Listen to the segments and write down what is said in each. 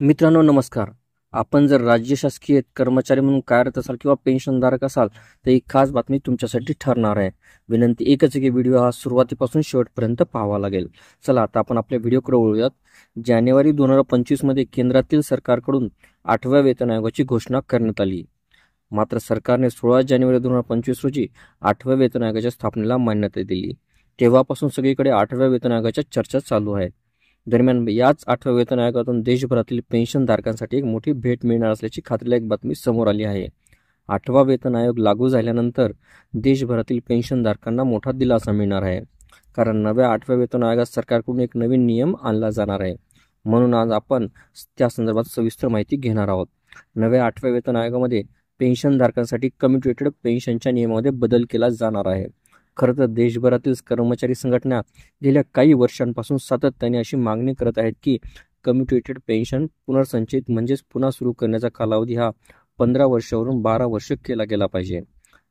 मित्रांनो नमस्कार. आपण जर राज्य शासकीय कर्मचारी म्हणून कार्यरत असाल किंवा पेन्शनधारक असाल तर ही खास बातमी तुमच्यासाठी ठरणार आहे. विनंती एकच आहे की व्हिडिओ हा सुरुवातीपासून शेवटपर्यंत पाहावा लागेल. चला आता आपण आपल्या व्हिडिओकडे वळूयात. जानेवारी 2025 मध्ये केंद्रातील सरकारकडून 8व्या वेतन आयोगाची घोषणा करण्यात आली. मात्र सरकारने 16 जानेवारी 2025 रोजी 8व्या वेतन आयोगाच्या स्थापनेला मान्यता दिली. तेव्हापासून सगळीकडे 8व्या वेतन आयोगाच्या चर्चा चालू आहेत. दरम्यान याच 8व्या वेतन आयोगातून देशभरातील पेन्शनधारकांसाठी एक मोठी भेट मिळणार असल्याची खात्रीलायक बातमी समोर आली आहे. 8वा वेतन आयोग लागू झाल्यानंतर देशभरातील पेन्शनधारकांना मोठा दिलासा मिळणार आहे. कारण नव्या 8व्या वेतन आयोगात सरकारकडून एक नवीन नियम आणला जाणार आहे. म्हणून आज आपण त्या संदर्भात सविस्तर माहिती घेणार आहोत. नव्या 8व्या वेतन आयोगामध्ये पेन्शनधारकांसाठी कम्युटेटेड पेन्शनच्या नियमामध्ये बदल केला जाणार आहे. खरं तर देशभरातील कर्मचारी संघटना गेल्या काही वर्षांपासून सातत्याने अशी मागणी करत आहेत की कम्युटेटेड पेन्शन पुनर्संचयित म्हणजेच पुन्हा सुरू करण्याचा कालावधी हा 15 वर्षावरून 12 वर्ष केला गेला पाहिजे.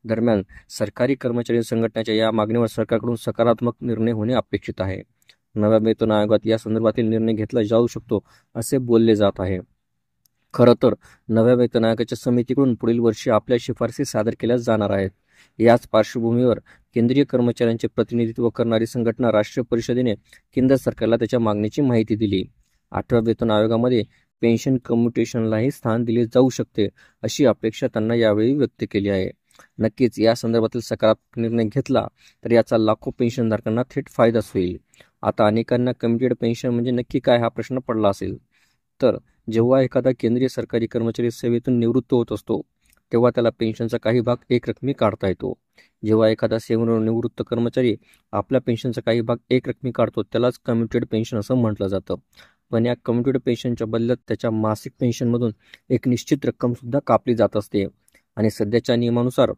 दरम्यान सरकारी कर्मचारी संघटनेच्या या मागणीवर सरकारकडून सकारात्मक निर्णय होणे अपेक्षित आहे. नव्या वेतन आयोगात या संदर्भातील निर्णय घेतला जाऊ शकतो असे बोलले जात आहे. खरं तर नव्या वेतन आयोगाच्या समितीकडून पुढील वर्षी आपल्या शिफारसी सादर केल्या जाणार आहेत. याच पार्श्वभूमीवर केंद्रीय कर्मचाऱ्यांचे प्रतिनिधित्व करणारी संघटना राष्ट्रीय परिषदेने केंद्र सरकारला त्याच्या मागणीची माहिती दिली. 8व्या वेतन आयोगामध्ये पेन्शन कम्युटेशनलाही स्थान दिले जाऊ शकते अशी अपेक्षा त्यांना यावेळी व्यक्त केली आहे. नक्कीच या संदर्भातील सकारात्मक निर्णय घेतला तर याचा लाखो पेन्शनधारकांना थेट फायदाच होईल. आता अनेकांना कम्युटेड पेन्शन म्हणजे नक्की काय हा प्रश्न पडला असेल. तर जेव्हा एखादा केंद्रीय सरकारी कर्मचारी सेवेतून निवृत्त होत असतो तेव्हा त्याला पेन्शनचा काही भाग एकरकमी काढता येतो. जेव्हा एखादा सेवानिवृत्त कर्मचारी आपल्या पेन्शनचा काही भाग एकरकमी काढतो त्यालाच कम्युटेड पेन्शन असं म्हटलं जातं. पण या कम्युटेड पेन्शनच्या बदल्यात त्याच्या मासिक पेन्शनमधून एक निश्चित रक्कम सुद्धा कापली जात असते. आणि सध्याच्या नियमानुसार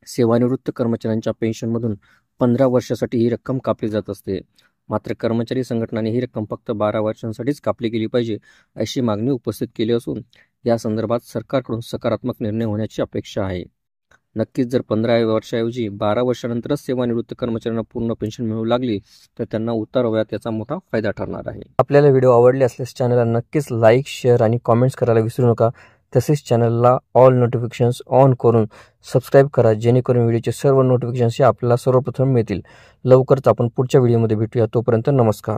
सेवानिवृत्त कर्मचाऱ्यांच्या पेन्शनमधून 15 वर्षासाठी ही रक्कम कापली जात असते. मात्र कर्मचारी संघटनांनी ही रक्कम फक्त 12 वर्षांसाठीच कापली गेली पाहिजे अशी मागणी उपस्थित केली असून या संदर्भात सरकारकडून सकारात्मक निर्णय होण्याची अपेक्षा आहे. नक्कीच जर 15 वर्षाऐवजी 12 वर्षानंतरच सेवानिवृत्त कर्मचाऱ्यांना पूर्ण पेन्शन मिळू लागली तर त्यांना उतार वयात याचा मोठा फायदा ठरणार आहे. आपल्याला व्हिडिओ आवडले असल्यास चॅनलला नक्कीच लाईक, शेअर आणि कॉमेंट्स करायला विसरू नका. तसेच चॅनलला ऑल नोटिफिकेशन्स ऑन करून सबस्क्राईब करा जेणेकरून व्हिडिओचे सर्व नोटिफिकेशन्स आपल्याला सर्वप्रथम मिळतील. लवकरच आपण पुढच्या व्हिडिओमध्ये भेटूया. तोपर्यंत नमस्कार.